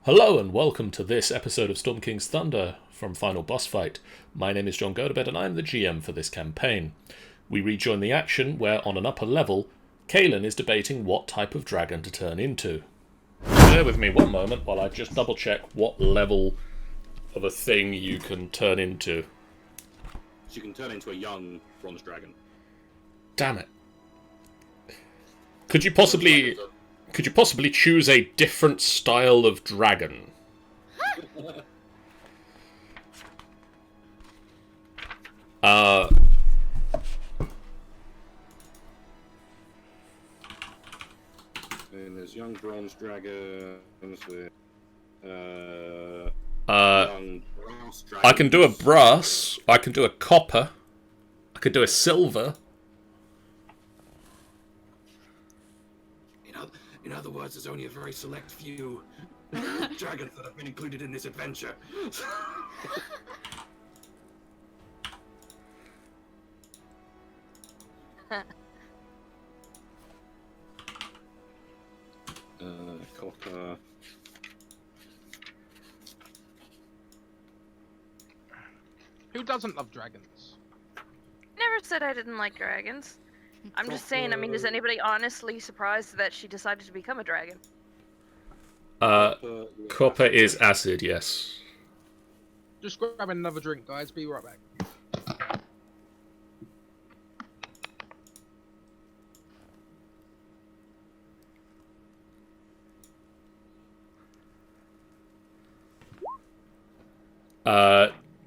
Hello and welcome to this episode of Storm King's Thunder from Final Boss Fight. My name is John Godabed and I'm the GM for this campaign. We rejoin the action where, on an upper level, Caelynn is debating what type of dragon to turn into. Bear with me one moment while I just double check what level of a thing you can turn into. So you can turn into a young bronze dragon. Damn it. Could you possibly choose a different style of dragon? And there's young bronze dragons with young brass dragons. I can do a brass, I can do a copper, I could do a silver. In other words, there's only a very select few dragons that have been included in this adventure. Copper. Who doesn't love dragons? Never said I didn't like dragons. I'm just saying, is anybody honestly surprised that she decided to become a dragon? Copper is acid, yes. Just grab another drink, guys. Be right back.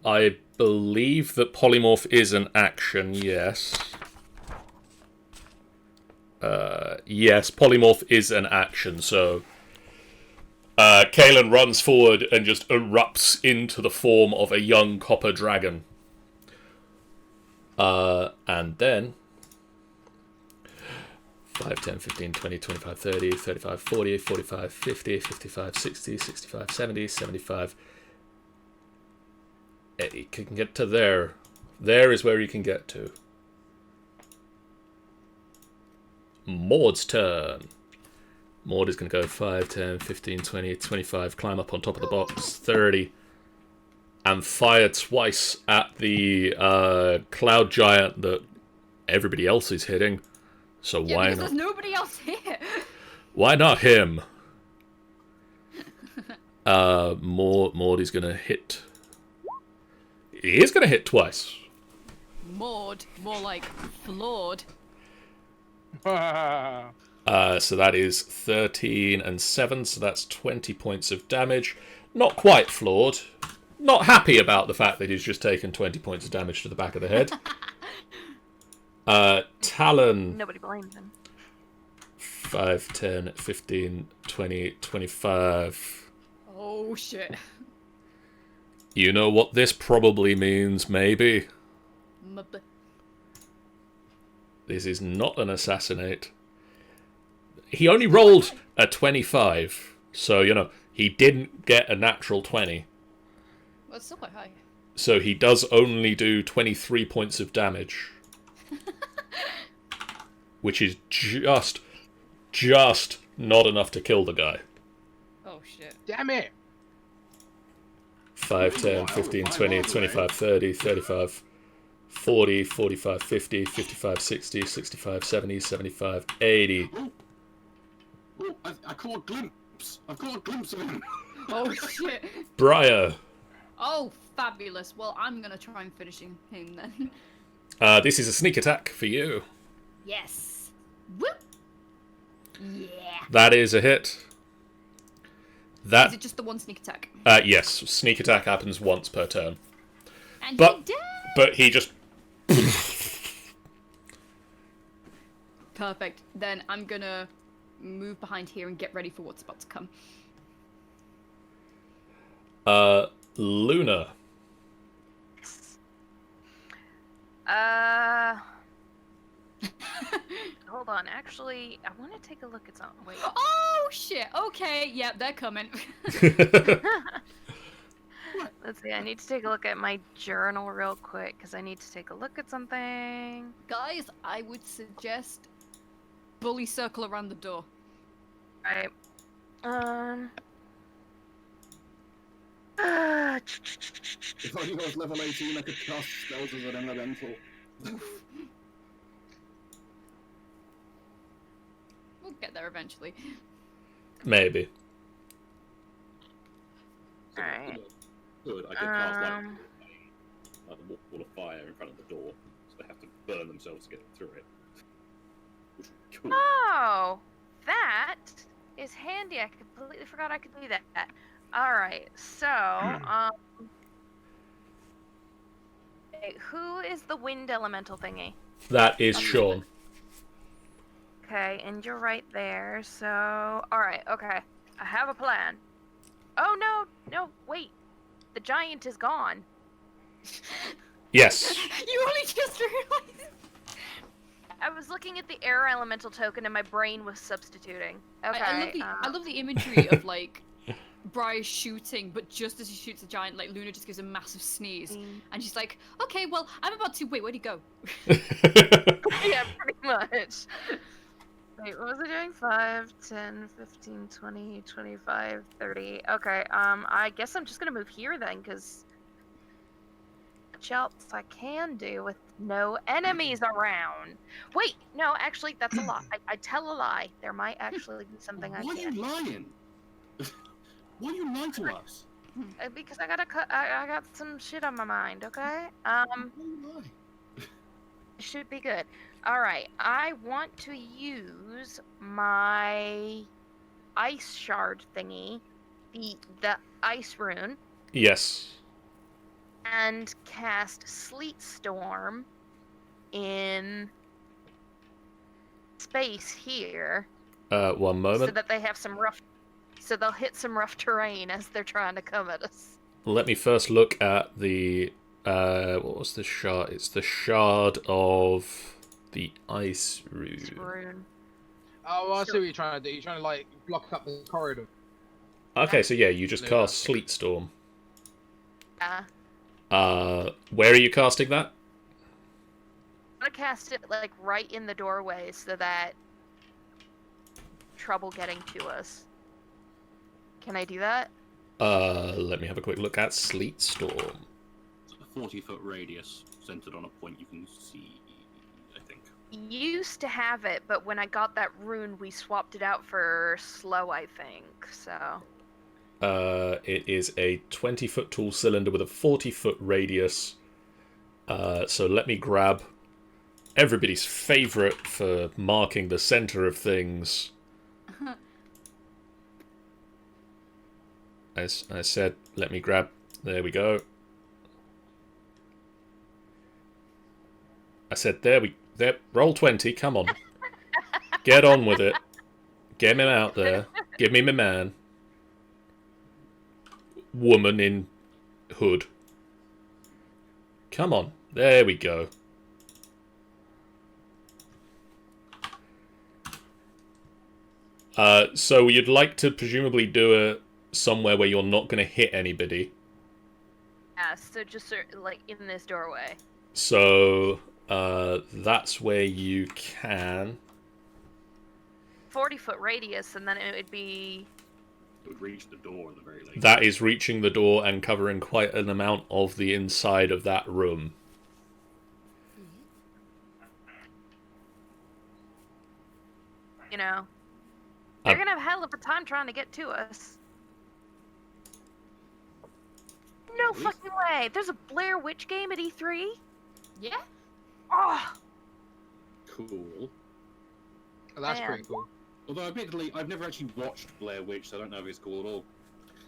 I believe that Polymorph is an action, yes. Yes, Polymorph is an action, so Caelynn runs forward and just erupts into the form of a young copper dragon. And then 5, 10, 15, 20, 25, 30, 35, 40, 45, 50, 55, 60, 65, 70, 75. You can get to there. There is where you can get to. Maud's turn. Maud is going to go 5, 10, 15, 20, 25, climb up on top of the box, 30, and fire twice at the cloud giant that everybody else is hitting. So why not? There's nobody else here. Why not him? Maud is going to hit. He is going to hit twice. Maud, more like flawed. So that is 13 and 7, so that's 20 points of damage. Not quite flawed. Not happy about the fact that he's just taken 20 points of damage to the back of the head. Talon. Nobody blames him. 5, 10, 15, 20, 25. Oh shit. You know what this probably means, maybe? This is not an assassinate. He only rolled a 25, so, he didn't get a natural 20. Well, it's still quite high. So he does only do 23 points of damage. Which is just not enough to kill the guy. Oh shit. Damn it! 5, 10, 15, 20, 25, 30, 35, 40, 45, 50, 55, 60, 65, 70, 75, 80. I caught a glimpse. I've got a glimpse of him. Oh shit. Briar. Oh, fabulous. Well, I'm gonna try and finish him then. This is a sneak attack for you. Yes. Whoop. Yeah. That is a hit. Is it just the one sneak attack? Yes, sneak attack happens once per turn. And But- he did. But he just... Perfect. Then I'm gonna move behind here and get ready for what's about to come. Luna. Hold on. Actually, I want to take a look at something. Wait. Oh shit. Okay. Yep, they're coming. Let's see. I need to take a look at my journal real quick because I need to take a look at something. Guys, I would suggest bully circle around the door. Right. If only I was level 18, I could cast spells as an elemental. We'll get there eventually. Maybe. Alright. Good, I could cast like a wall of fire in front of the door, so they have to burn themselves to get through it. Cool. Oh, that is handy. I completely forgot I could do that. Alright, so, okay, who is the wind elemental thingy? That is Sean. Okay, and you're right there, so... Alright, okay. I have a plan. Oh, no, wait. The giant is gone. Yes. You only just realized. I was looking at the air elemental token and my brain was substituting. Okay. I love the imagery of like Bryce shooting, but just as he shoots the giant, like Luna just gives a massive sneeze, and she's like, "Okay, well, I'm about to wait. Where'd he go?" Yeah, pretty much. Wait, what was I doing? 5, 10, 15, 20, 25, 30. Okay, I guess I'm just gonna move here then, because much else I can do with no enemies around. Wait, no, actually, that's a lie. I tell a lie. There might actually be something I Why are can. you lying? Why are you lying to us? Because I got some shit on my mind, okay? Why are you lying? Should be good. Alright, I want to use my ice shard thingy, the ice rune, Yes. and cast Sleet Storm in space here, One so moment. that they have some rough, so they'll hit some rough terrain as they're trying to come at us. Let me first look at the... what was the shard? It's the shard of the ice rune. Oh, I see what you're trying to do. You're trying to, like, block up the corridor. Okay, so yeah, you just cast Sleet Storm. Yeah. Where are you casting that? I'm gonna cast it, like, right in the doorway so that trouble getting to us. Can I do that? Let me have a quick look at Sleet Storm. It's a 40-foot radius centered on a point you can see, I think. Used to have it, but when I got that rune, we swapped it out for slow, I think, so... It is a 20-foot tall cylinder with a 40-foot radius. So let me grab everybody's favourite for marking the centre of things. As I said, let me grab... There we go. I said, there, roll 20, come on. Get on with it. Get him out there. Give me my man. Woman in hood. Come on. There we go. So you'd like to presumably do it somewhere where you're not going to hit anybody. Yeah, so just, like, in this doorway. So, that's where you can... 40-foot radius, and then it would be... It would reach the door at the very least. That is reaching the door and covering quite an amount of the inside of that room. You know, they're gonna have a hell of a time trying to get to us. No Really? fucking way! There's a Blair Witch game at E3? Yeah. Oh! Cool. Oh, that's Man. pretty cool. Although, admittedly, I've never actually watched Blair Witch, so I don't know if it's cool at all.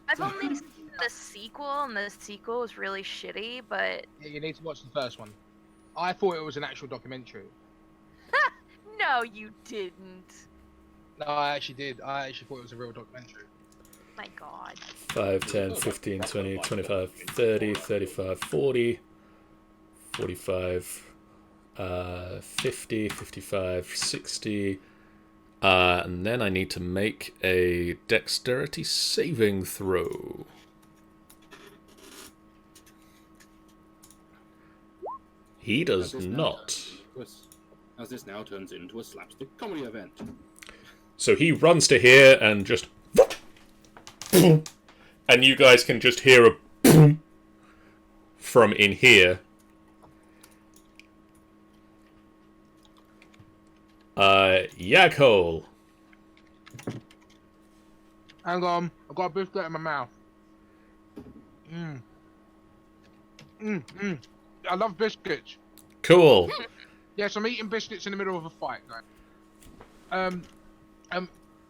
I've only seen the sequel, and the sequel is really shitty, but... Yeah, you need to watch the first one. I thought it was an actual documentary. No, you didn't. No, I actually did. I actually thought it was a real documentary. My god. 5, 10, 15, 20, 25, 30, 35, 40, 45, 50, 55, 60... and then I need to make a dexterity saving throw. He does not. As this now turns into a slapstick comedy event. So he runs to here and just and you guys can just hear a boom from in here. Yaghole. Hang on, I've got a biscuit in my mouth. I love biscuits. Cool. Yes, I'm eating biscuits in the middle of a fight, guys.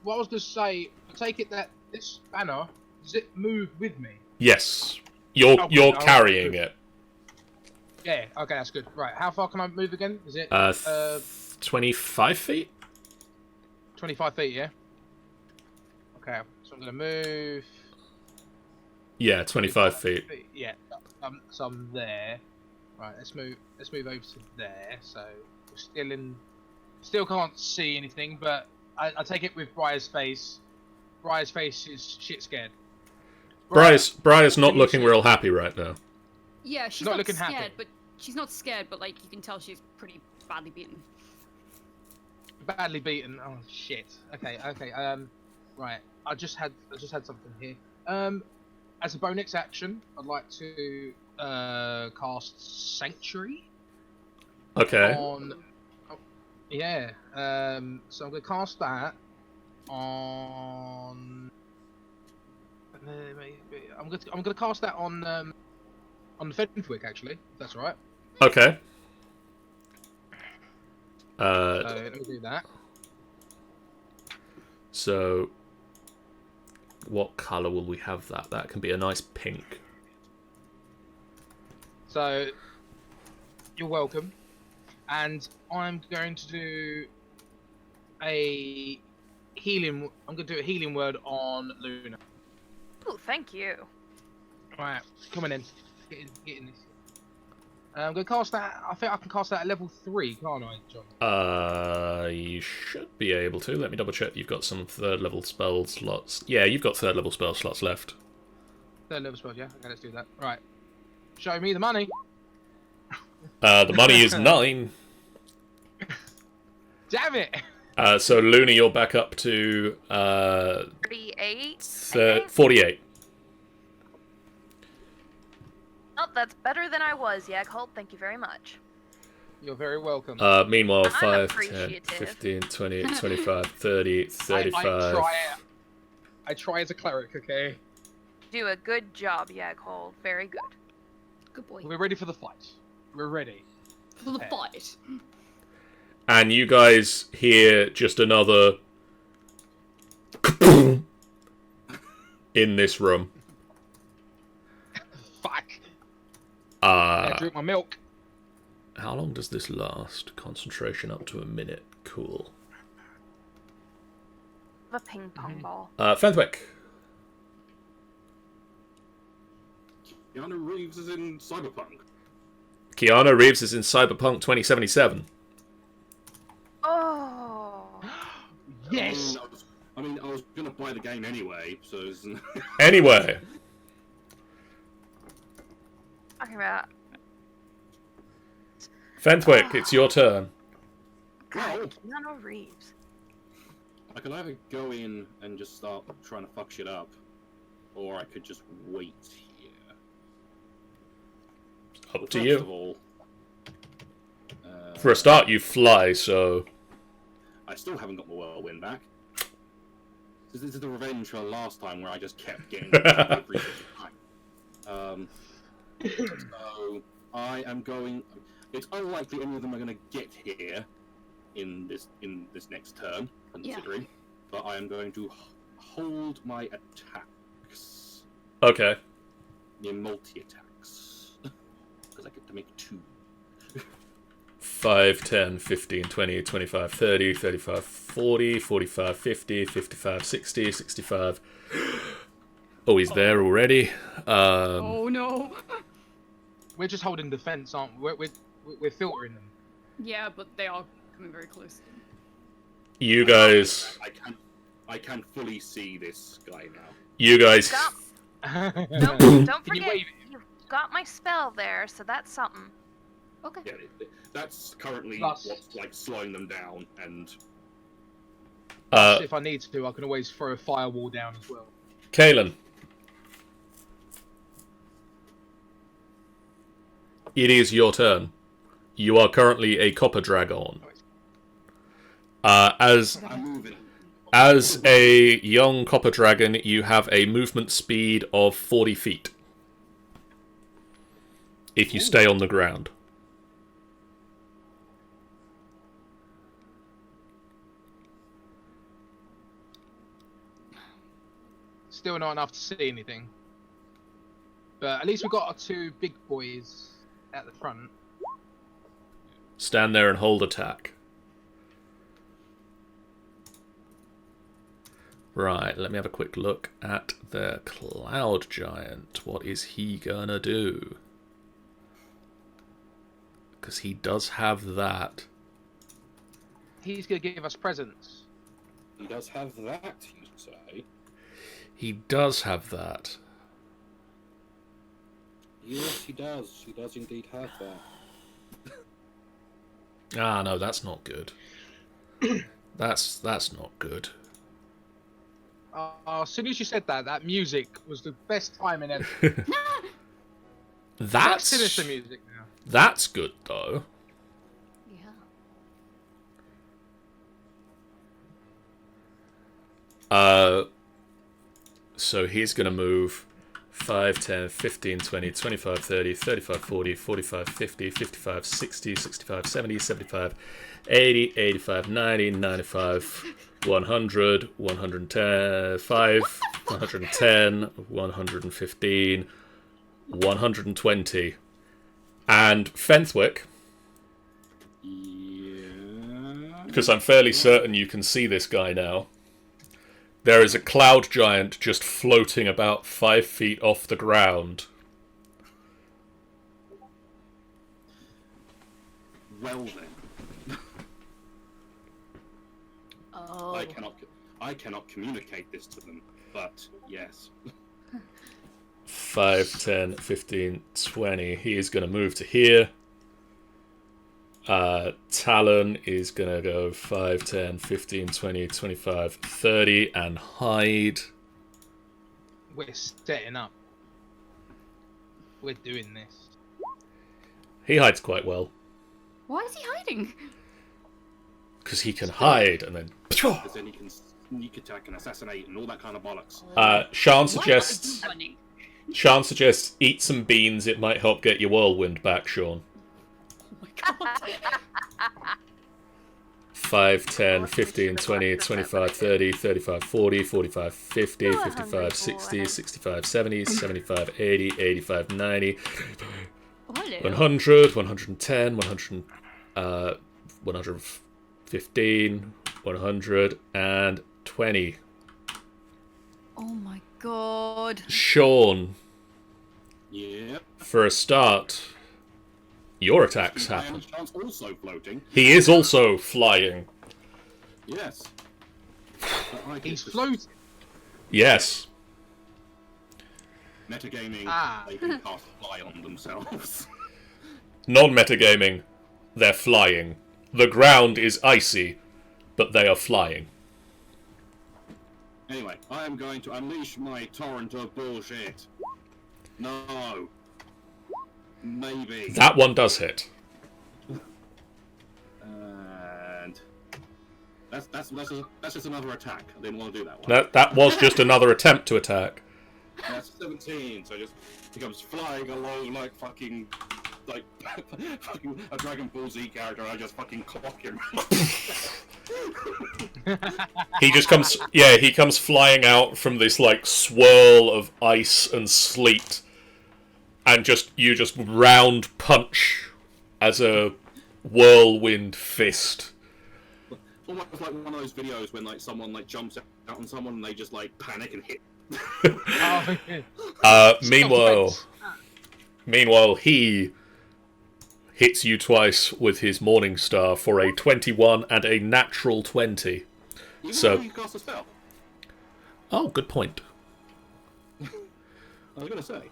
What I was going to say, I take it that this banner, does it move with me? Yes. You're carrying it. Yeah, okay, that's good. Right, how far can I move again? Is it 25 feet? 25 feet, yeah? Okay, so I'm going to move... Yeah, 25 feet. Yeah, so I'm there. Right, let's move over to there. So we're still can't see anything, but I take it with Briar's face. Briar's face is shit scared. Briar's not looking real happy right now. Yeah, she's Not not looking scared, happy. but she's not scared, but like you can tell she's pretty badly beaten. Badly beaten. Oh shit. Okay. Right. I just had something here. As a bonus action, I'd like to cast Sanctuary. Okay. Yeah. So I'm gonna cast that on. I'm gonna cast that on Fenwick actually. If that's all right. Okay. So let me do that. So, what colour will we have that? That can be a nice pink. So you're welcome, and I'm going to do a healing. I'm going to do a healing word on Luna. Ooh, thank you. Right, come on in. Get in this. I'm going to cast that. I think I can cast that at level 3, can't I, John? You should be able to. Let me double check. You've got some 3rd level spell slots. Yeah, you've got 3rd level spell slots left. 3rd level spell, yeah. Okay, let's do that. Right. Show me the money. The money is 9. Damn it! So Luna, you're back up to 38. 48. Oh, that's better than I was, Yaghole. Thank you very much. You're very welcome. Meanwhile, I'm 5, 10, appreciative. 15, 20, 25, 30, 35. I try as a cleric, okay? Do a good job, Yaghole. Very good. Good boy. We're ready for the fight. We're ready. For the fight. And you guys hear just another in this room. Fuck. I Uh, drink my milk. how long does this last? Concentration up to a minute. Cool. A ping pong ball. Fenwick. Keanu Reeves is in Cyberpunk. Keanu Reeves is in Cyberpunk 2077. Oh. Yes. I mean, I was gonna buy the game anyway, so. Anyway. Talking about. Fenwick, it's your turn. Well, Keanu Reeves. I could either go in and just start trying to fuck shit up, or I could just wait here. Up to First you. of all, For a start, you fly, so... I still haven't got my whirlwind back. This is the revenge for last time where I just kept getting every time. So I am going. It's unlikely any of them are going to get here in this next turn, considering. Yeah. But I am going to hold my attacks. Okay. Yeah, multi-attacks. Because I get to make 2. 5, 10, 15, 20, 25, 30, 35, 40, 45, 50, 55, 60, 65. Oh, he's there already. Oh no. We're just holding defense, aren't we? We're filtering them. Yeah, but they are coming very close. You guys... I can fully see this guy now. You guys... Don't forget, you've got my spell there, so that's something. Okay. Yeah, that's currently what's like slowing them down, and if I need to, I can always throw a firewall down as well. Caelynn. It is your turn. You are currently a copper dragon. As I'm moving. As a young copper dragon, you have a movement speed of 40 feet. If you stay on the ground. Still not enough to see anything. But at least we've got our two big boys at the front. Stand there and hold attack. Right, let me have a quick look at the Cloud Giant. What is he gonna do? Because he does have that. He's going to give us presents. He does have that, you say? He does have that. Yes, he does. He does indeed have that. Ah, no, that's not good. That's not good. As soon as you said that, that music was the best time in ever. That's sinister music now. That's good though. Yeah. So he's gonna move 5, 10, 15, 20, 25, 30, 35, 40, 45, 50, 55, 60, 65, 70, 75, 80, 85, 90, 95, 100, 110, 5, 110, 115, 120. And Fenthwick, Yeah. because I'm fairly certain you can see this guy now, there is a cloud giant just floating about 5 feet off the ground. Well then. Oh. I cannot communicate this to them, but yes. 5, 10, 15, 20. He is going to move to here. Talon is going to go 5, 10, 15, 20, 25, 30 and hide. We're setting up. We're doing this. He hides quite well. Why is he hiding? Because he can hide and then... Because then he can sneak attack and assassinate and all that kind of bollocks. Sean Why suggests... are you running? Sean suggests eat some beans, it might help get your whirlwind back, Sean. Oh my god. 5, 10, 15, 20, 25, 30, 35, 40, 45, 50, You're a 55, hungry 60, boy. 65, 70, 75, 80, 85, 90, Oh, hello. 100, 110, 115, 120. Oh my god. Sean, Yeah. for a start, your attacks happen. Chance also floating. He is also flying. Yes. But I He's get floating. Yes. Metagaming, Ah. they can cast fly on themselves. Non-metagaming, they're flying. The ground is icy, but they are flying. Anyway, I am going to unleash my torrent of bullshit. No. Maybe. That one does hit. And that's just another attack. I didn't want to do that one. That was just another attempt to attack. That's 17, so it just becomes flying along like fucking fucking a Dragon Ball Z character. I just fucking clock him. He just comes, yeah, he comes flying out from this like swirl of ice and sleet, and you just round punch as a whirlwind fist. Almost like one of those videos when like someone like jumps out on someone and they just like panic and hit. Oh, yeah. Meanwhile, he hits you twice with his Morning Star for a 21 and a natural 20. Even So- though you cast a spell. Oh, good point. I was gonna say.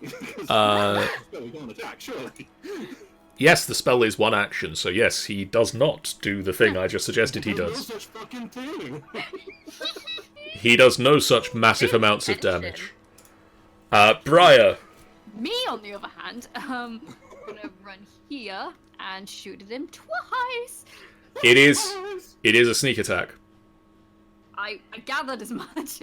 Uh, Spell, you can't attack, surely. Yes, the spell is one action, so yes, he does not do the thing I just suggested he There's does. no such fucking thing. He does no such massive amounts of damage. Briar, Me, on the other hand, gonna run here and shoot at him twice. It is a sneak attack. I gathered as much.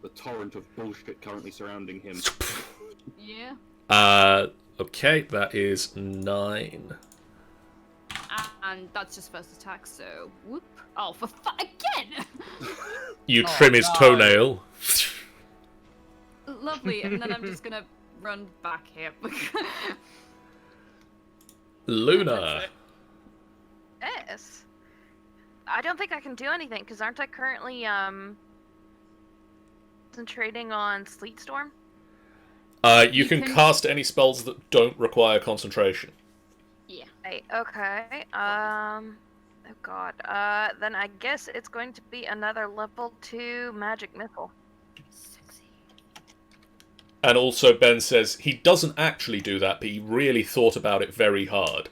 The torrent of bullshit currently surrounding him. Yeah. Okay, that is 9. And that's just first attack, so whoop. Oh, for again! You trim his toenail. Lovely, and then I'm just gonna run back here. Luna. Yes. I don't think I can do anything because aren't I currently concentrating on Sleet Storm? You can cast any spells that don't require concentration. Yeah. Right, okay. Oh god. Then I guess it's going to be another level 2 magic missile. Sexy. And also Ben says he doesn't actually do that, but he really thought about it very hard.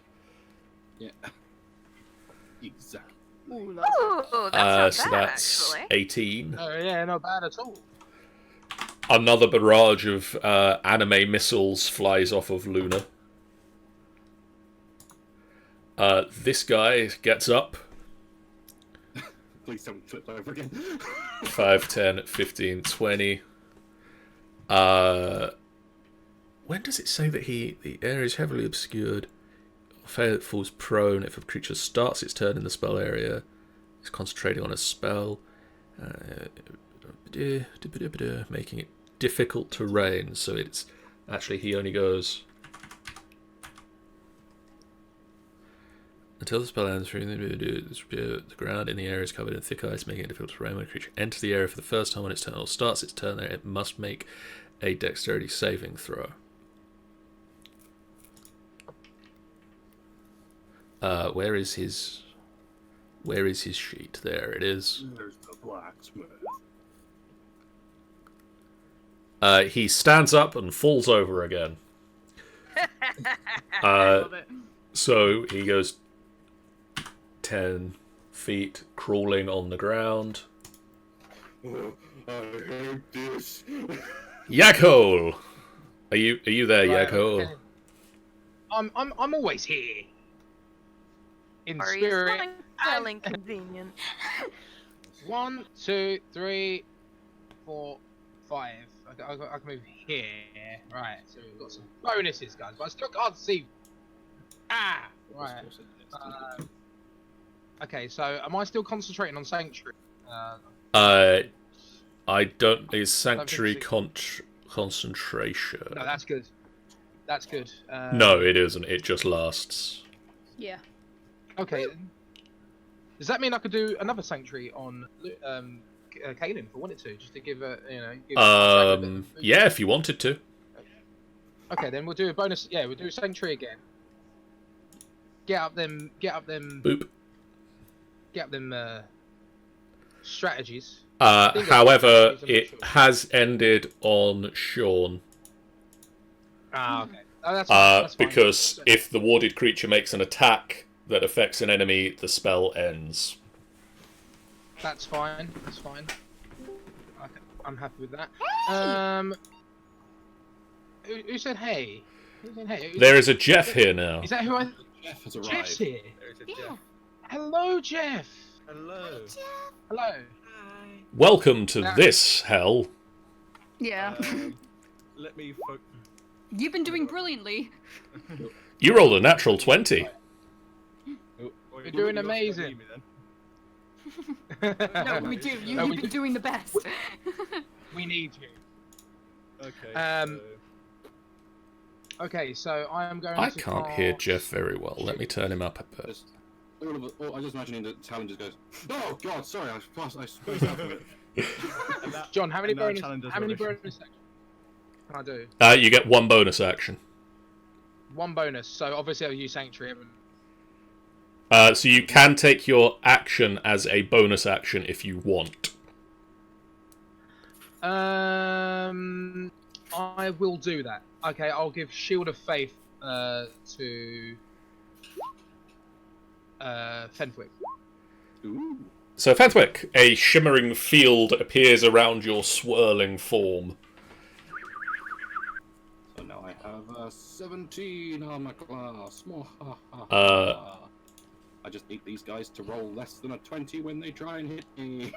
Yeah. Exactly. Ooh, that's So not bad, that's actually. 18. Oh yeah, not bad at all. Another barrage of anime missiles flies off of Luna. This guy gets up. Please don't flip over again. 5, 10, 15, 20. When does it say that the area is heavily obscured? It falls prone if a creature starts its turn in the spell area. It's concentrating on a spell. Making it difficult terrain. So it's actually he only goes until the spell ends. The ground in the area is covered in thick ice, making it difficult terrain. When a creature enters the area for the first time on its turn or starts its turn there, it must make a dexterity saving throw. Where is his sheet? There it is. There's the blacksmith. He stands up and falls over again. Love it. So he goes 10 feet, crawling on the ground. Oh, I hate this. Yakhol! Are you there, Right, Yakhol? okay. I'm always here. In Are you spirit. feeling convenient? 1, 2, 3, 4, 5. I can move here. Right, so we've got some bonuses, guys, but I still can't see. Ah! Right. Okay, so am I still concentrating on Sanctuary? I don't. Is Sanctuary concentration? No, that's good. That's good. No, it isn't. It just lasts. Yeah. Okay. Does that mean I could do another Sanctuary on Caelynn if I wanted to, just to give a, Yeah, if you wanted to. Okay, then we'll do a bonus. Yeah, we'll do Sanctuary again. Get up them. Boop. Get up them strategies. However, it has ended on Sean. Ah, okay. Oh, that's fine. That's fine. Because if the warded creature makes an attack that affects an enemy, the spell ends. That's fine. That's fine. Okay, I'm happy with that. Who said hey? Who said hey? There is a Jeff here now. Is that who I? Jeff has Jeff's arrived. here. There's a Yeah. Jeff. Hello, Jeff. Hello. Hello. Hi. Welcome to this hell. Yeah. Let me You've been doing brilliantly. You rolled a natural 20. You're doing amazing. No, we do. You've been doing the best. We need you. Okay. Okay, so I am going I to can't hear Jeff very well. Let me turn him up a bit. Just, I just imagine that Talon just goes, oh god, sorry, I spaced out from it. John, how many and now bonus Challenger's actions rubbish. can I do? You get one bonus action. One bonus, so obviously I'll use Sanctuary. So you can take your action as a bonus action if you want. I will do that. Okay, I'll give Shield of Faith to Fenwick. Ooh. So Fenwick, a shimmering field appears around your swirling form. So now I have 17 armor class. I just need these guys to roll less than a 20 when they try and hit me.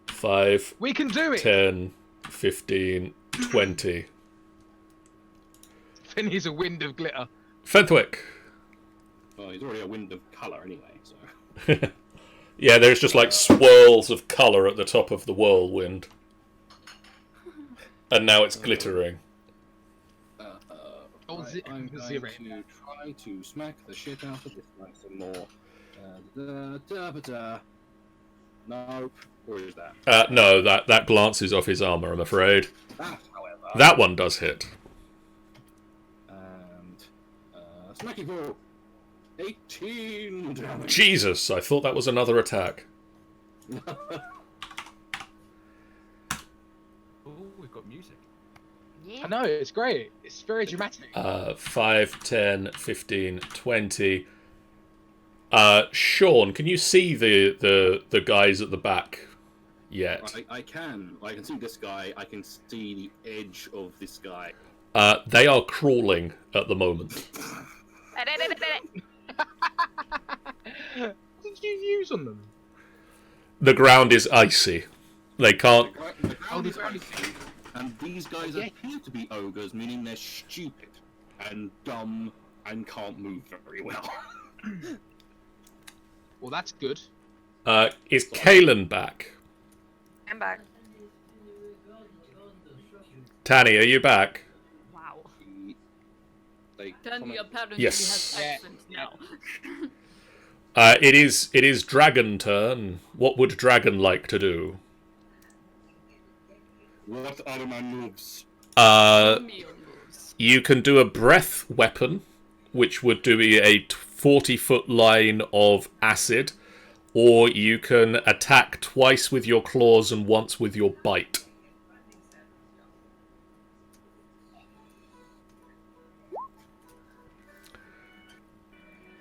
5. We can do it. 10, 15, 20. Finney's a wind of glitter. Fenthwick. Well, he's already a wind of colour anyway, so. Yeah, there's just like swirls of colour at the top of the whirlwind. And now it's glittering. Right, I'm going to try to smack the shit out of this guy some more. Nope. Or is that? No, that glances off his armour, I'm afraid. That, however. That one does hit. And smacking for 18 damage. Jesus, I thought that was another attack. Oh, we've got music. I know, it's great. It's very dramatic. 5, 10, 15, 20. Sean, can you see the guys at the back yet? I can. I can see this guy. I can see the edge of this guy. They are crawling at the moment. What did you use on them? The ground is icy. They can't... The ground is icy, and these guys appear to be ogres, meaning they're stupid and dumb and can't move very well. Well, that's good. Is Caelynn back? I'm back. Tanny, are you back? Wow. They Danny apparently Yes. has accent now. It is Dragon turn. What would Dragon like to do? What are my moves? You can do a breath weapon, which would do a 40-foot line of acid, or you can attack twice with your claws and once with your bite.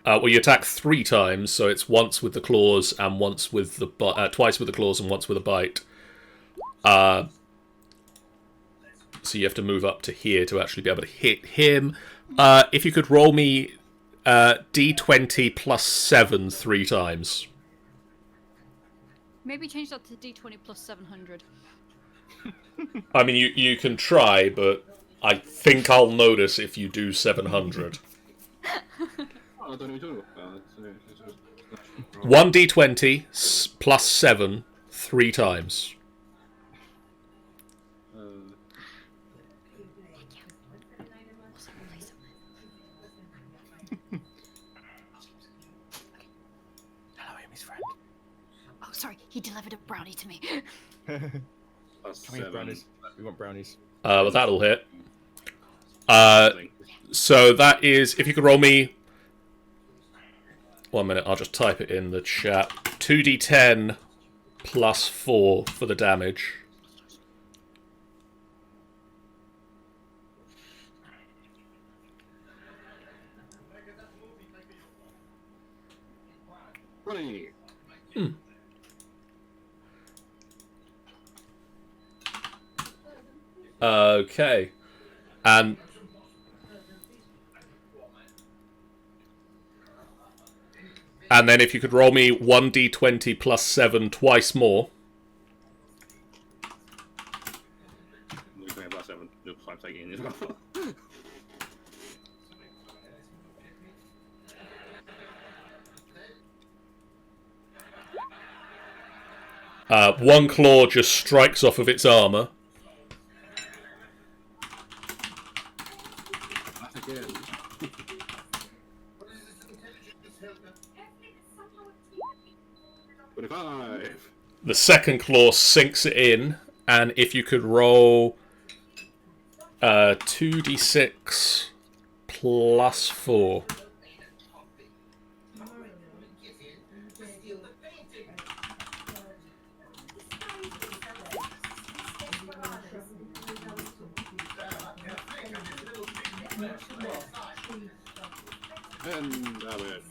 Well, you attack 3 times, so it's once with the claws and once with the twice with the claws and once with a bite. So you have to move up to here to actually be able to hit him. If you could roll me D20 plus 7 3 times. Maybe change that to D20 plus 700. I mean, you can try, but I think I'll notice if you do 700. I don't know. 1d20 plus 7 3 times. Hello, Amy's friend. Oh, sorry, he delivered a brownie to me. Plus Can we have 7. brownies? We want brownies. Well, that'll hit. So that is, if you could roll me... 1 minute, I'll just type it in the chat. 2d10 plus 4 for the damage. Running. Okay. And then if you could roll me 1d20 plus 7 twice more. Plus 7. Oops, I'm taking it as well. One claw just strikes off of its armour. That again. The second claw sinks it in, and if you could roll 2d6 plus 4. And damage.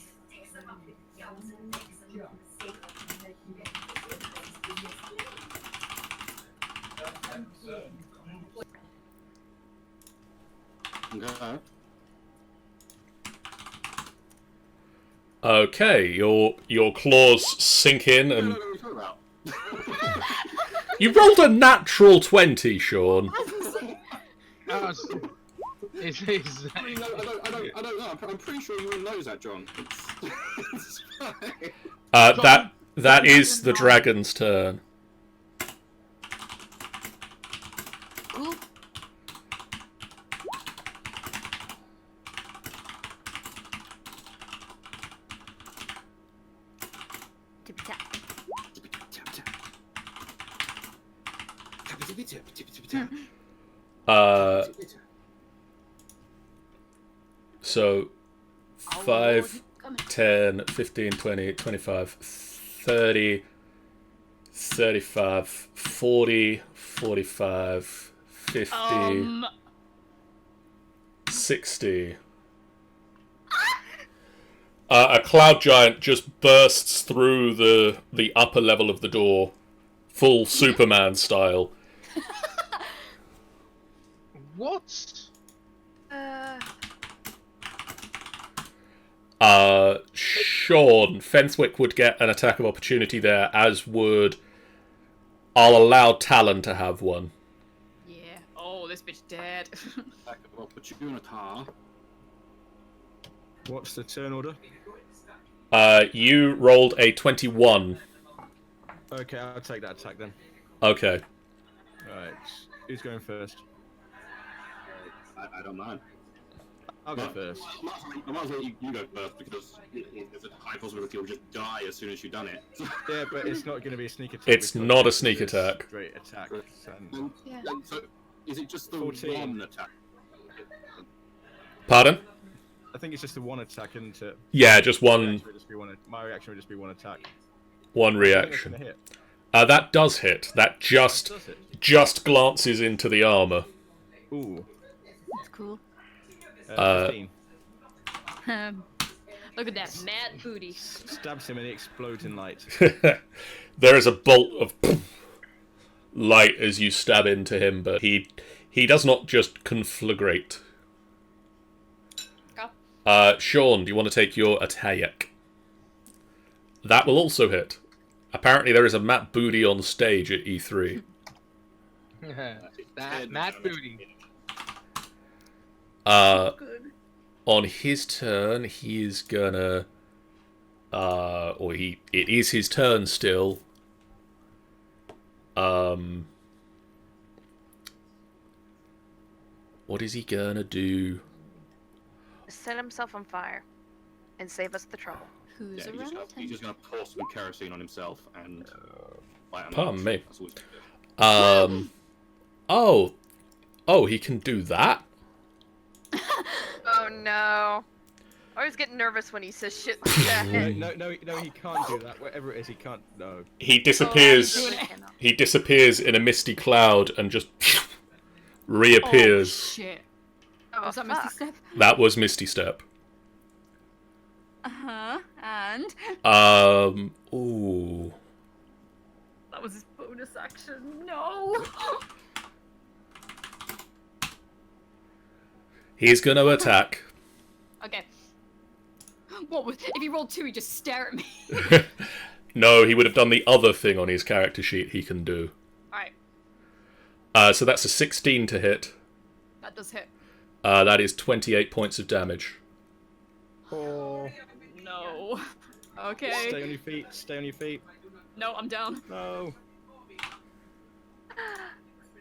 Okay. Okay, your claws sink in No, and no, no, what are you talking about? you rolled a natural 20, Sean. Is I mean, no, I don't know. I'm pretty sure you all knows that, John. It's fine. That is the dragon's turn. Cool. Tippy-tap. So 5, 10, 15, 20, 25, 30, 35, 40, 45, 50, 60. A cloud giant just bursts through the upper level of the door, full Superman style. what? Sean, Fenswick would get an attack of opportunity there, as would... I'll allow Talon to have one. Yeah. Oh, this bitch dead. Attack of opportunity. What's the turn order? You rolled a 21. Okay, I'll take that attack then. Okay. Alright, who's going first? I don't mind. I'll go first. I might as well let you go first because there's a high possibility you'll just die as soon as you've done it. Yeah, but it's not going to be a sneak attack. It's because not a sneak it's attack. Straight attack. So, is it just the 14. one attack? Pardon? I think it's just the one attack, isn't it? Yeah, just one My reaction would just be one attack. one I think that's reaction. gonna hit. That does hit. That Does it? just glances into the armor. Ooh. That's cool. 15. Look at that mad booty. Stabs him and he explodes in light. There is a bolt of light as you stab into him, but he does not just conflagrate. Sean, do you want to take your attack? That will also hit. Apparently there is a Matt Booty on stage at E3. That mad booty. On his turn, he is gonna... it is his turn still. What is he gonna do? Set himself on fire and save us the trouble. Who's Yeah, around? he's just gonna pour some kerosene on himself and light him Pardon up. me. That's all he's gonna do. Oh, he can do that? Oh no. I always get nervous when he says shit like that. No, he can't do that. Whatever it is, he can't. No. He disappears. doing it. He disappears in a misty cloud and just reappears. Oh, shit. Oh, Was that Misty fuck. Step? That was Misty Step. Uh-huh. And? Ooh. That was his bonus action. No! He's gonna attack. Okay. What was... If he rolled 2, he'd just stare at me. No, he would have done the other thing on his character sheet he can do. Alright. So that's a 16 to hit. That does hit. That is 28 points of damage. Oh. No. Okay. Stay on your feet. Stay on your feet. No, I'm down. No.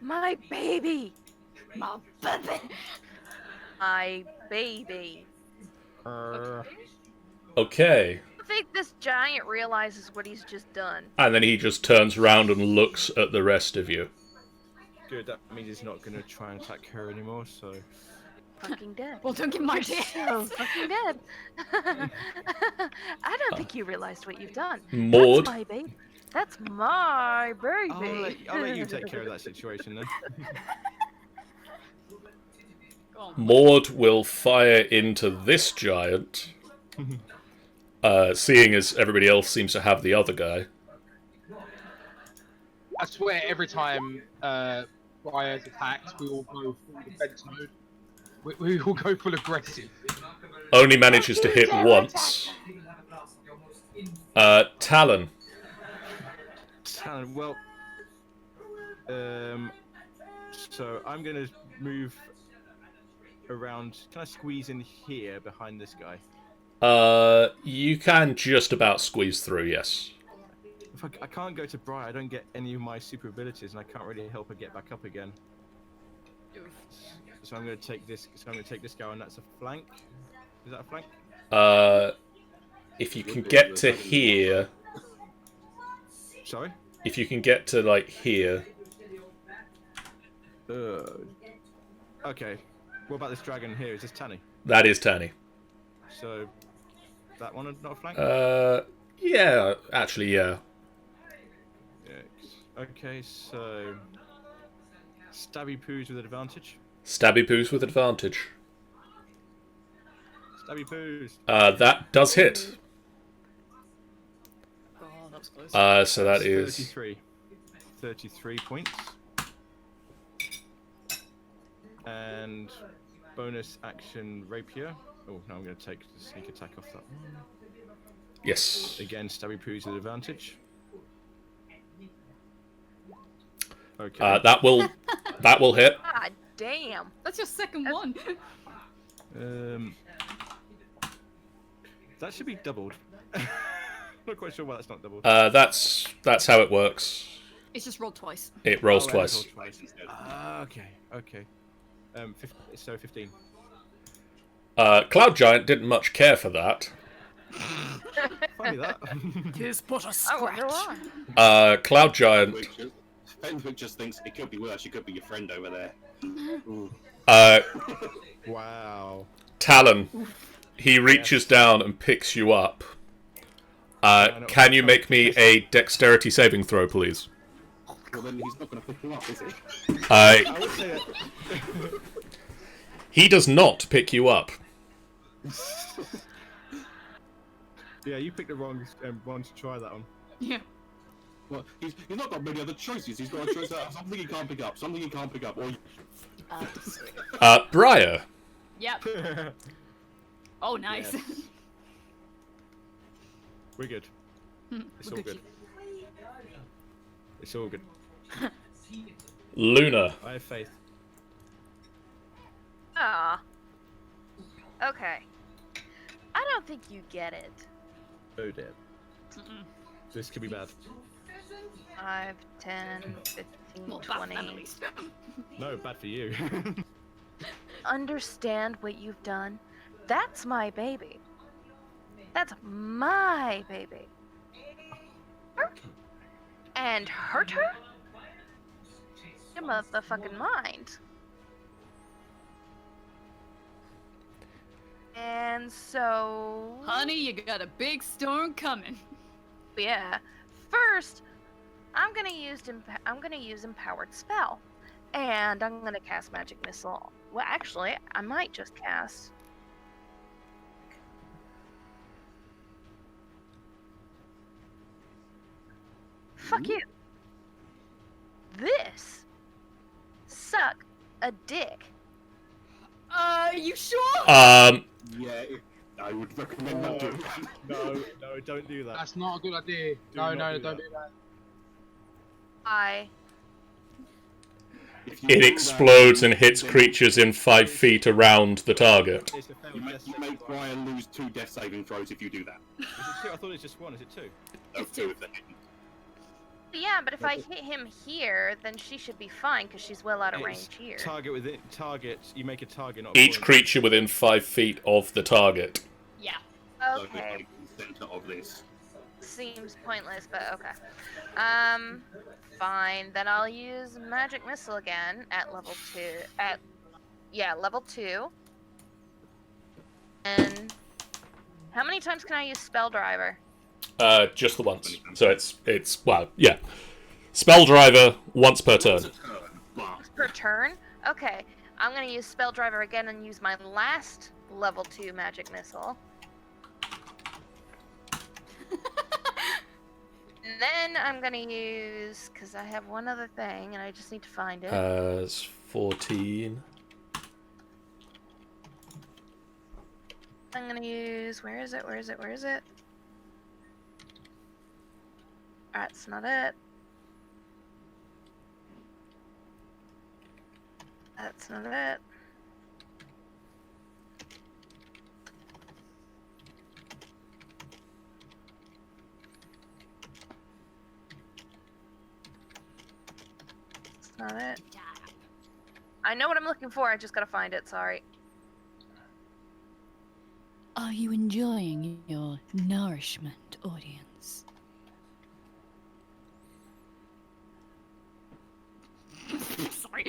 My baby! My baby. My baby. Okay. I think this giant realizes what he's just done. And then he just turns around and looks at the rest of you. Good. That means he's not going to try and attack her anymore. So. Fucking dead. Well, don't give my You're chance. so fucking dead. I don't think you realized what you've done. Maud. That's my baby. That's my baby. I'll let you take care of that situation then. Go on. Maud will fire into this giant. Seeing as everybody else seems to have the other guy. I swear every time Briar's attacked, we all go full defense mode. We will go full aggressive. Only manages to hit once. Talon. Talon, well, so I'm gonna move around. Can I squeeze in here behind this guy? You can just about squeeze through, yes. If I can't go to Briar, I don't get any of my super abilities, and I can't really help her get back up again. So I'm gonna take this. So I'm gonna take this guy, and that's a flank. Is that a flank? If you can get to here, Sorry. if you can get to like here, Okay. What about this dragon here? Is this Tanny? that is Tanny. So that one not a flank? Yeah, actually, yeah. Yeah. Okay, so stabby poos with advantage. Stabby poos with advantage. Stabby poos. That does hit. Oh, that was close. So that is 33. 33 points. And bonus action rapier. Oh, no, I'm going to take the sneak attack off that one. yes. Again, stabby poos with advantage. Okay. That will hit. God damn. That's your second one. That should be doubled. Not quite sure why that's not doubled. That's how it works. It's just rolled twice. It rolls Oh, twice. Okay. So 15. Cloud Giant didn't much care for that. Funny that. Tis but a I wonder why. Cloud Giant. Fenswick just thinks it could be worse. It could be your friend over there. Ooh. Wow. Talon. He reaches down and picks you up. Can you make me a dexterity saving throw, please? Well, then he's not going to pick you up, is he? I would say that. He does not pick you up. Yeah, you picked the wrong one to try that one. Yeah. Well, he's not got many other choices. He's got a choice of something he can't pick up, something he can't pick up, or... Briar. Yep. Oh, nice. Yes. We're good. It's all good. It's all good. Luna. I have faith. Ah. Okay. I don't think you get it. Oh dear. This could be bad. 5, 10, 15, Well, 20. Batman at least. No, bad for you. Understand what you've done? That's my baby. That's my baby. And hurt her? Your motherfucking mind. And so... Honey, you got a big storm coming. Yeah. First, I'm gonna use empowered spell, and I'm gonna cast magic missile. Well, actually, I might just cast. Fuck you. This suck a dick. You sure? Yeah, I would recommend not doing that. No, don't do that. That's not a good idea. No, don't do that. If you It do explodes that, and hits creatures in 5 feet around the target. It's a failed You death make saving throw. Brian lose 2 death saving throws if you do that. Is it 2? I thought it's just 1. Is it 2? No, It's 2 two. if they're hitting. Yeah, but if I hit him here, then she should be fine because she's well out of It's range here. Target. You make a target, not a Each point. creature within 5 feet of the target. Yeah. So it's Okay, like the center of this. seems pointless, but okay. Fine. Then I'll use magic missile again at level 2. Level 2. And how many times can I use spell driver? Just the once. So it's well, yeah. Spell driver once per turn. It's a turn, but Per turn? Okay. I'm gonna use spell driver again and use my last level 2 magic missile. And then I'm gonna use, because I have one other thing and I just need to find it. It's 14. I'm gonna use. Where is it? Where is it? Where is it? That's not it. That's not it. That's not it. I know what I'm looking for. I just gotta find it. Sorry. Are you enjoying your nourishment, audience? Sorry.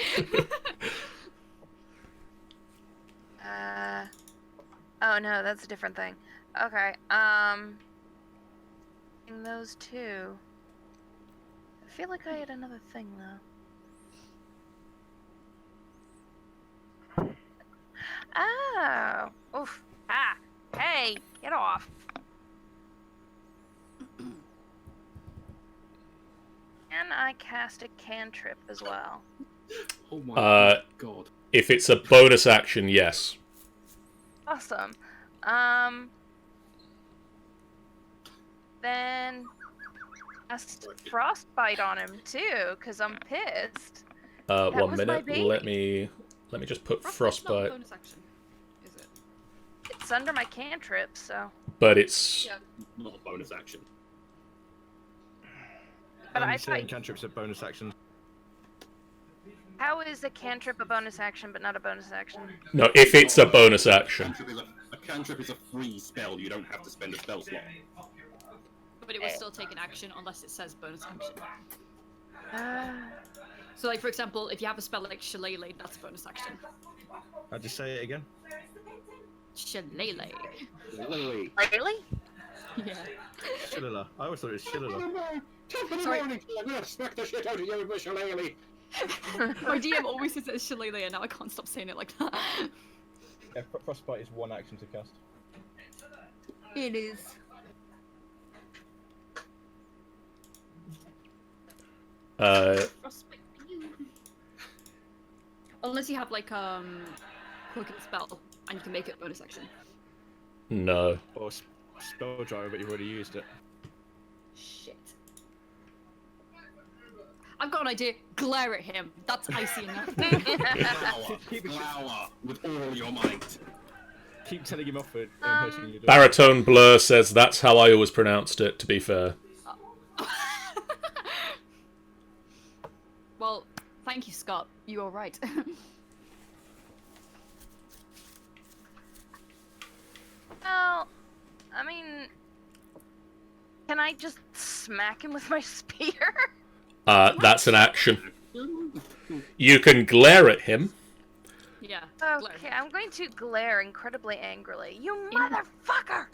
Oh no, that's a different thing. Okay. In those two. I feel like I had another thing though. Oh. Oof. Ah. Hey, get off. And I cast a cantrip as well. Oh my god. If it's a bonus action, yes. Awesome. Then cast frostbite on him too, cause I'm pissed. That 1 was my minute. baby. Let me just put Frostbite's not a frostbite. bonus action, is it? It's under my cantrip, so. But it's Yeah. Not a bonus action. But Only I saying thought, cantrips are bonus actions. how is a cantrip a bonus action but not a bonus action? no. If it's a bonus action, A cantrip is a free spell. You don't have to spend a spell slot. But it will still take an action unless it says bonus action. Uh, So, like, for example, if you have a spell like Shillelagh, that's a bonus action. I'll just say it again. Shillelagh. Literally. really? Yeah. Shillelagh. I always thought it was Shillelagh. Sorry. I'm gonna smack the shit out of you with Shillelagh. My DM always says it's Shillelagh, and now I can't stop saying it like that. Yeah, frostbite is one action to cast. It is. Unless you have like cooking spell and you can make it bonus action. no. Or spell driver, but you've already used it. Shit. I've got an idea. Glare at him. That's icy enough. Glower with all your might. Keep telling him off it and hurting you. Baritone Blur says that's how I always pronounced it. To be fair. Well, thank you, Scott. You are right. Well, I mean, can I just smack him with my spear? That's an action. You can glare at him. Yeah. Okay, I'm going to glare incredibly angrily. You motherfucker!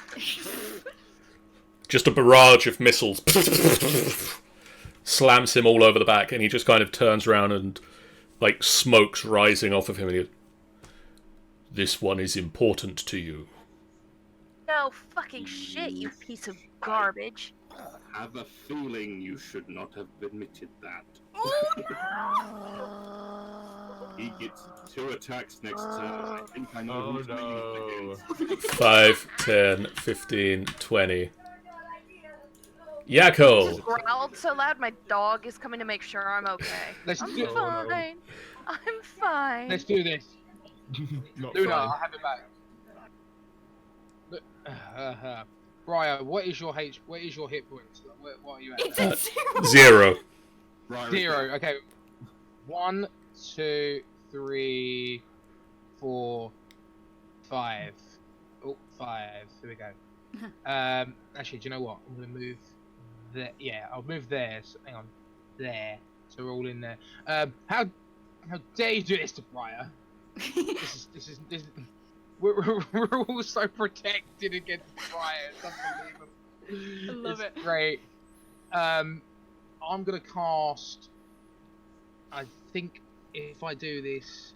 Just a barrage of missiles slams him all over the back, and he just kind of turns around and, like, smoke's rising off of him. And he goes, "This one is important to you." No fucking shit, you piece of garbage. I have a feeling you should not have admitted that. He gets 2 attacks next turn. I think I know Oh who's going no. to use 5, 10, 15, 20. Yakko! Growled so loud, my dog is coming to make sure I'm okay. Let's I'm do- Oh, no. fine. I'm fine. Let's do this. Not Luna, fine. I'll have it back. Briar, what is your hit points? What are you at? It's a 0. 0. Right, 0. Okay. 1, 2, 3, 4, 5. Oh, 5. Here we go. Actually, do you know what? I'm gonna move there. Yeah, I'll move there. So, hang on, there. So we're all in there. How dare you do this to Briar? This is. We're all so protected against Briar. It's unbelievable. I love It's it. great. I'm gonna cast. I think if I do this,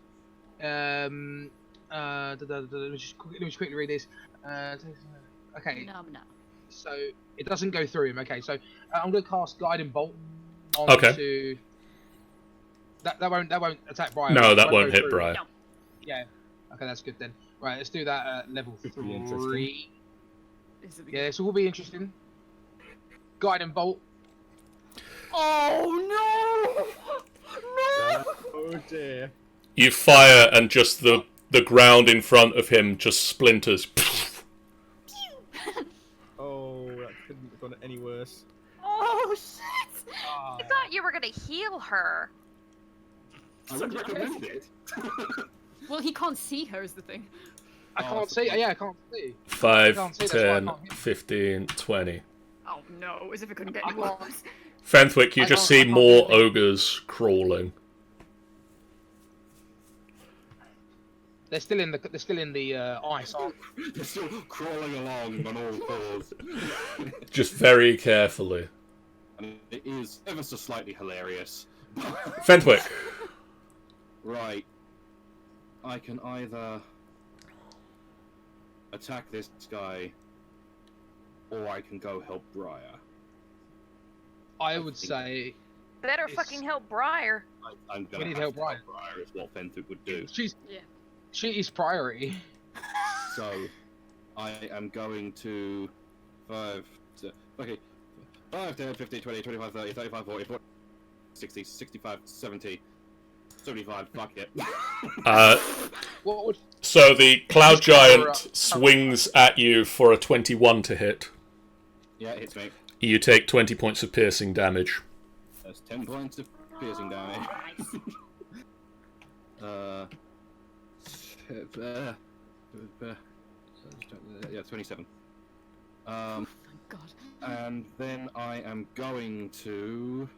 let me just quickly read this. Okay, No. so it doesn't go through him. Okay, so I'm gonna cast Guiding Bolt Okay. onto. That won't attack Brian. No, that won't go hit through. Brian. No. Yeah. Okay, that's good then. Right, let's do that at level Could be 3. Is it Yeah, this will be interesting. Guiding bolt. Oh no! No! Oh dear. You fire, and just the ground in front of him just splinters. Oh, that couldn't have gone any worse. Oh shit! Ah, I thought you were gonna heal her. I would recommend it. Well, he can't see her is the thing. I can't see. Yeah, I can't see. 5, can't see, that's why I 10, can't hear. 15, 20. Oh no, as if it couldn't get I any can't- worse. Fenthwick, you I just can't- I see can't more hear ogres crawling. They're still in the ice, aren't They're still crawling along on all fours. Just very carefully. And it is ever so slightly hilarious. Fenthwick. Right. I can either attack this guy, or I can go help Briar. I would say Better It's- fucking help Briar. I'm gonna We need have help to Briar. Briar is what Fenthwick would do. Yeah. she is priority. So, I am going to 5, 10, 15, 20, 25, 30, 35, 40, 40, 60, 65, 70, 75, fuck it. What would So the cloud Just cover up. giant swings at you for a 21 to hit. Yeah, it hits me. You take 20 points of piercing damage. That's 10 points of piercing damage. Yeah, 27. Thank God. And then I am going to.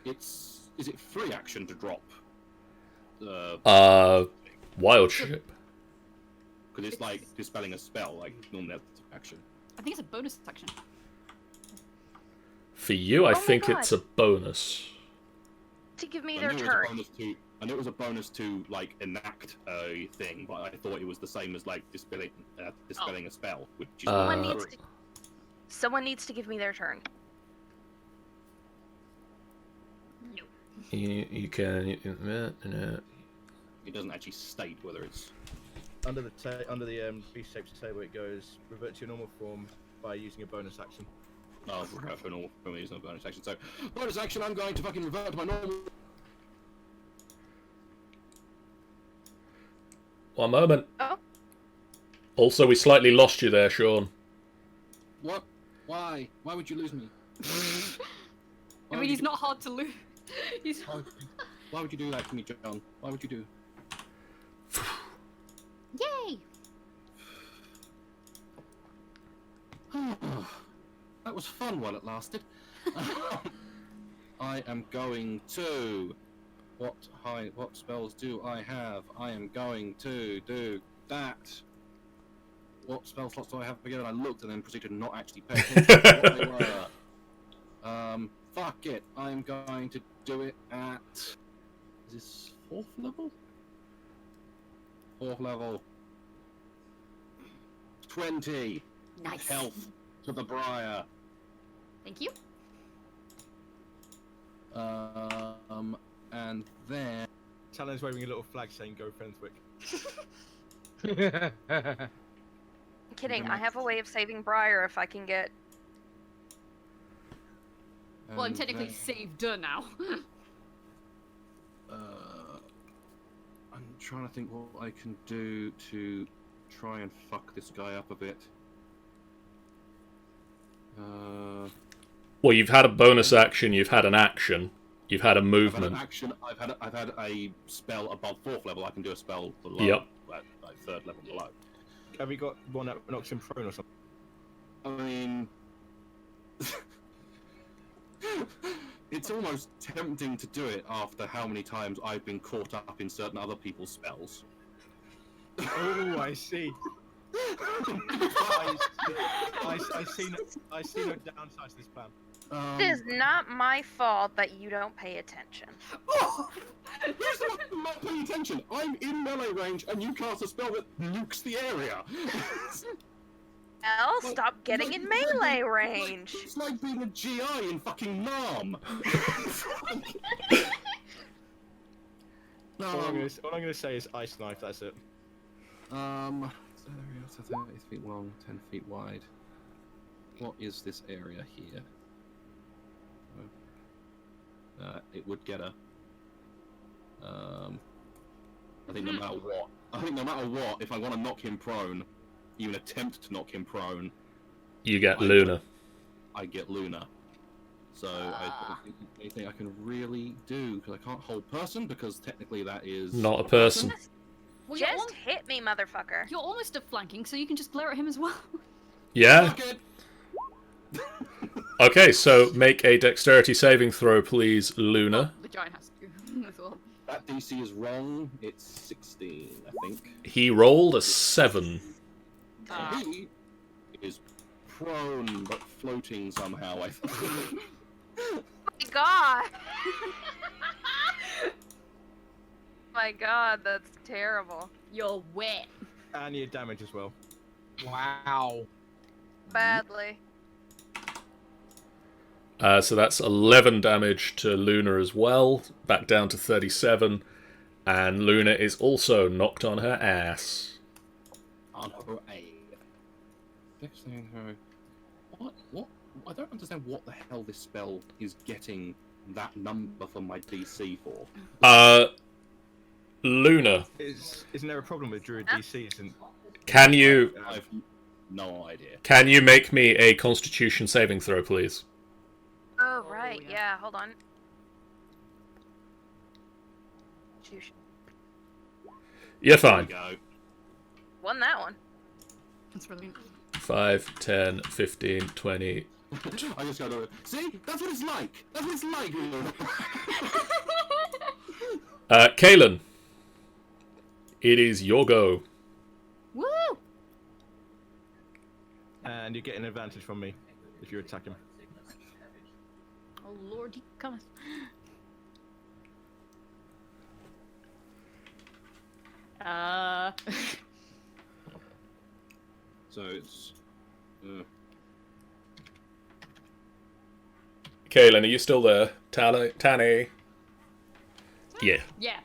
Is it free action to drop? Wild shape. Because it's like dispelling a spell, like normally that's action. I think it's a bonus action. For you, I my think God. it's a bonus. To give me I their knew it was a turn. bonus to. I knew it was a bonus to like enact a thing, but I thought it was the same as like dispelling a spell, which is Someone Uh, needs to. Someone needs to give me their turn. No. You can. it doesn't actually state whether it's. Under the beast shaped table, it goes revert to your normal form by using a bonus action. Oh, for normal, for me, it's not bonus action. So, bonus action, I'm going to fucking revert to my normal. One moment. Oh. Also, we slightly lost you there, Sean. What? Why? Why would you lose me? I mean, he's not hard to lose. He's. Why would you do that to me, John? Why would you do? Yay! That was fun while it lasted. I am going to. What spells do I have? I am going to do that. What spell slots do I have again? I looked and then proceeded to not actually pay attention to what they were. Fuck it. I am going to do it at. Is this 4th level? 4th level. 20 Nice. health to the Briar. Thank you. And then Talon's waving a little flag saying "Go Fenthwick." I? Kidding. I have a way of saving Briar if I can get. Well, I'm and technically then, saved her now. I'm trying to think what I can do to try and fuck this guy up a bit. Well, you've had a bonus action, you've had an action, you've had a I've had an movement. action. I've had a spell above 4th level. I can do a spell below. Yep. Like 3rd level below. Have we got one that knocks him prone or something? I mean, it's almost tempting to do it after how many times I've been caught up in certain other people's spells. Oh, I see. I see no downside to this plan. It is not my fault that you don't pay attention. Where's the not paying attention? I'm in melee range, and you cast a spell that nukes the area. Well, stop getting in melee range. It's like being a GI in fucking Nam. All I'm gonna say is ice knife. That's it. So 30 feet long, 10 feet wide. What is this area here? It would get her. I think no matter what, if I want to knock him prone, even attempt to knock him prone, You get Luna. I get Luna. So I don't think there's anything I can really do, because I can't hold person, because technically that is... Not a person. Well, Just hit me, motherfucker. you're almost at flanking, so you can just glare at him as well. Yeah? Fuck it! Okay, so make a dexterity saving throw, please, Luna. The giant has to. As well. That DC is wrong. It's 16, I think. He rolled a 7. He is prone, but floating somehow, I think. My God. My God, that's terrible. You're wet. And your damage as well. Wow. Badly. So that's 11 damage to Luna as well, back down to 37. And Luna is also knocked on her ass. On her A. What? I don't understand what the hell this spell is getting that number for my DC for. Luna, Isn't there a problem with Druid DCs? And can you I've no idea. make me a Constitution saving throw, please? Oh, right. Yeah, hold on. Shoosh. You're There we fine. go. Won that one. That's brilliant. 5, 10, 15, 20. I just gotta... See? That's what it's like! That's what it's like! Caelynn, it is your go. Woo! and you get an advantage from me if you attack him. Oh Lord, he cometh. So it's... Caelynn, are you still there? Tanny? Yeah. Yeah.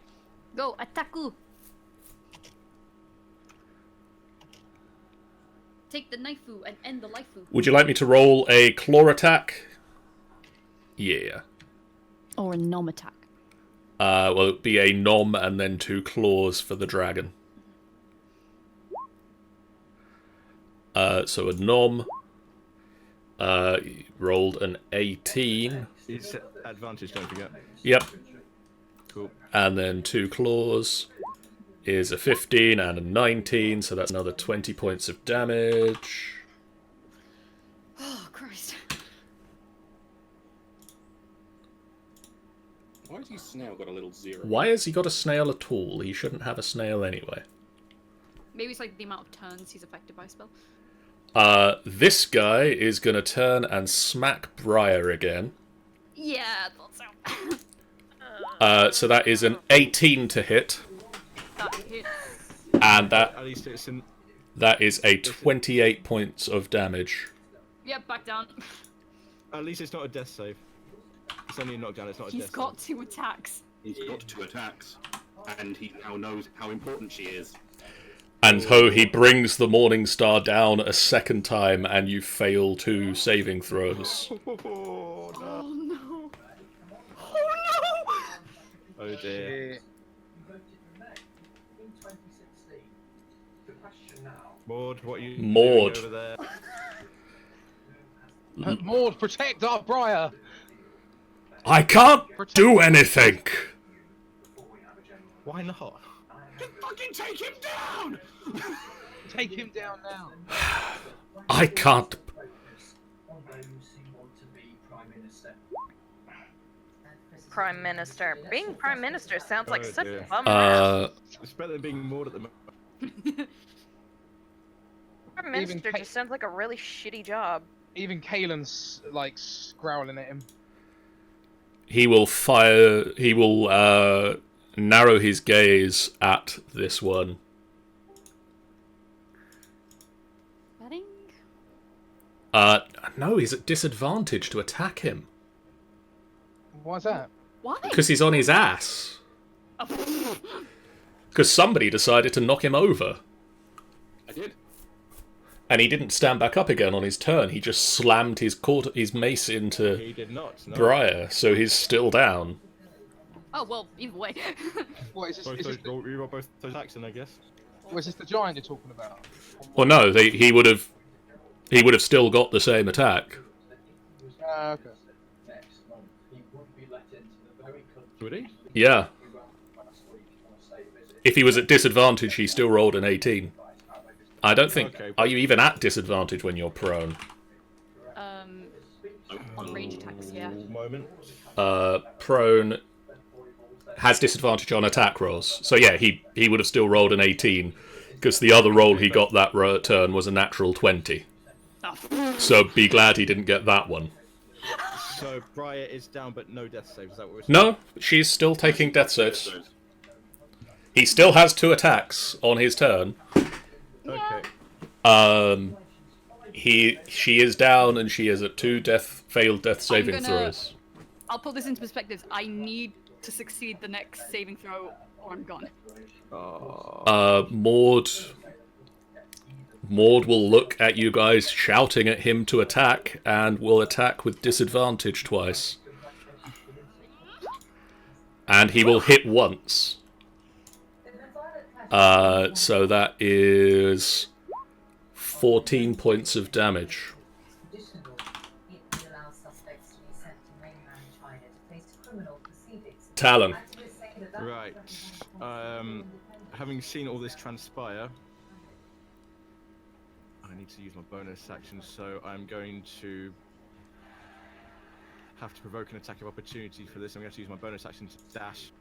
Go, attaku! Take the knifeu and end the lifeu. Would you like me to roll a claw attack? Yeah. Or a nom attack. Well, it'd be a nom and then 2 claws for the dragon. So a nom. Rolled an 18. It's advantage, don't forget. Yep. Cool. And then 2 claws is a 15 and a 19, so that's another 20 points of damage. Oh, Christ. Why has his snail got a little 0? Why has he got a snail at all? He shouldn't have a snail anyway. Maybe it's like the amount of turns he's affected by a spell. This guy is going to turn and smack Briar again. Yeah, I thought so. So that is an 18 to hit, That hits. and At least it's an... that is a 28 points of damage. Yep, back down. At least it's not a death save. It's only a knockdown, it's not a He's death got 2 attacks. He's got 2 attacks, and he now knows how important she is. And he brings the Morning Star down a second time, and you fail 2 saving throws. save. Oh, no. Oh no. Oh dear. Maud, what are you Maud. doing over there? Maud, protect our Briar! I can't do anything! Why not? Fucking take him down! Take him down now. I can't. Prime Minister. Being Prime Minister sounds like Oh, such dear. a bummer. It's better than being Maud at the moment. Prime Minister just sounds like a really shitty job. Even Caelynn's like growling at him. He will fire. He will narrow his gaze at this one. Betting? No, he's at disadvantage to attack him. Why's that? Why? Because he's on his ass. Because somebody decided to knock him over. I did. And he didn't stand back up again on his turn. He just slammed his mace into He did not. No. Briar, so he's still down. Oh well, either way. What is this? Both Is this those, you roll both those attacks, then I guess. was this the giant you're talking about? Well, no, he would have still got the same attack. Okay. Would he? Yeah. If he was at disadvantage, he still rolled an 18. I don't think... Okay. Are you even at disadvantage when you're prone? On range attacks, yeah. Moment. Prone has disadvantage on attack rolls. So yeah, he would have still rolled an 18, because the other roll he got that turn was a natural 20. Oh. So be glad he didn't get that one. So Briar is down, but no death saves. Is that what we're saying? No, she's still taking death saves. He still has 2 attacks on his turn. Okay. She is down, and she is at 2 failed death saving throws. I'll put this into perspective. I need to succeed the next saving throw, or I'm gone. Maud will look at you guys shouting at him to attack, and will attack with disadvantage twice. And he will hit once. So that is 14 points of damage. Talon. Right. Having seen all this transpire, I need to use my bonus action, so I'm going to have to provoke an attack of opportunity for this. I'm going to use my bonus action to dash.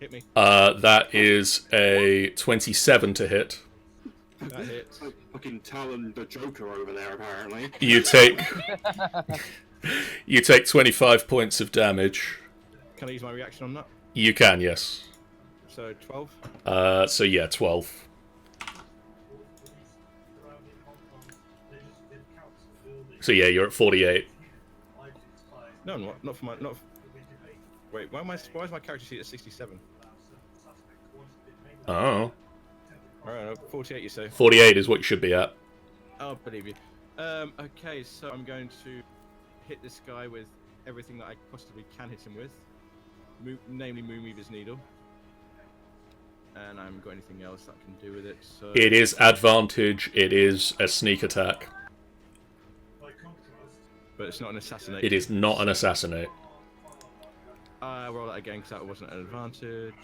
Hit me. That is a 27 to hit. That hits. Like fucking Talon the Joker over there, apparently. You take 25 points of damage. Can I use my reaction on that? You can, yes. So 12. So yeah, 12. So yeah, you're at 48. No, not for my. Wait, why is my character sheet at 67? Oh. Alright, 48 you say? 48 is what you should be at. I'll believe you. Okay, so I'm going to hit this guy with everything that I possibly can hit him with. Namely Moonweaver's Needle. And I haven't got anything else I can do with it, so... It is advantage, it is a sneak attack. But it's not an assassinate. It is not an assassinate. I'll roll that again because that wasn't an advantage.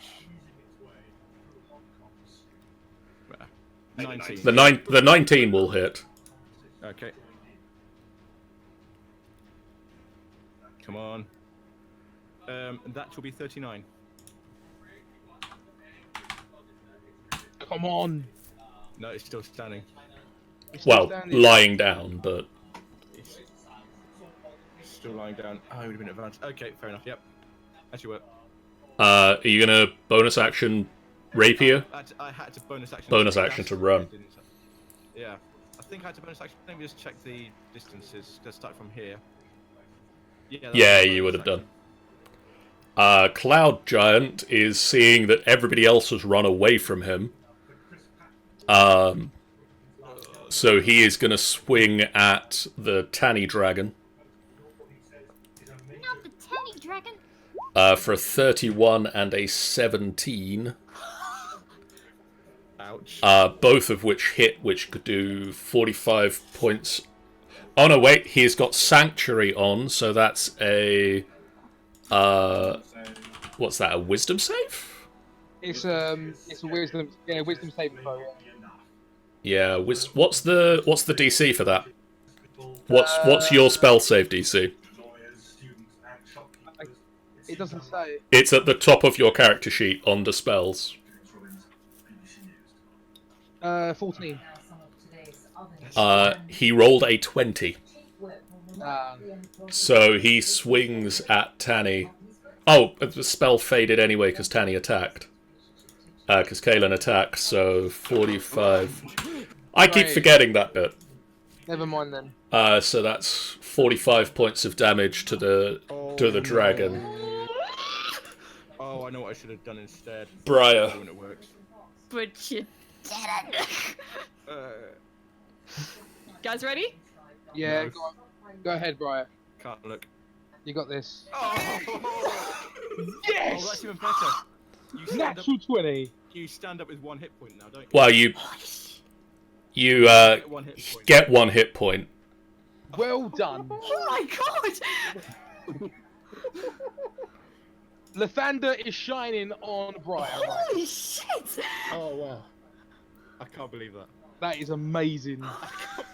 19. The 19 will hit. Okay. Come on. That will be 39. Come on. No, it's still standing. Well, lying down, but... It's still lying down. Oh, it would have been advanced. Okay, fair enough. Yep. Actually work. Are you gonna bonus action rapier? I had to bonus action. Bonus action to run. Yeah. I think I had to bonus action. Let me just check the distances. Let's start from here. Yeah, you would have done. Cloud Giant is seeing that everybody else has run away from him. So he is going to swing at the Tanny Dragon. Not the Tanny Dragon. For a 31 and a 17. Ouch. Both of which hit, which could do 45 points. Oh no, wait, he's got Sanctuary on, so that's a... what's that, a Wisdom save? It's a wisdom saving throw. Yeah, what's the DC for that? What's your spell save DC? It doesn't say. It's at the top of your character sheet under spells. 14. He rolled a 20. So he swings at Tanny. Oh, the spell faded anyway because Tanny attacked. Because Caelynn attacked, so 45. I keep forgetting that bit. Never mind then. So that's 45 points of damage to the dragon. Oh, I know what I should have done instead. Briar. When it works. But shit. Guys, ready? Yeah, No. go ahead, Brian. Can't look. You got this. Oh, Yes! oh, that's even better. You stand up. Natural 20. You stand up with 1 hit point now, don't you? Well, you Get 1 hit point. get 1 hit point. Well done. Oh my god! Lathander is shining on Brian. Right? Holy shit! Oh wow. I can't believe that. That is amazing. I can't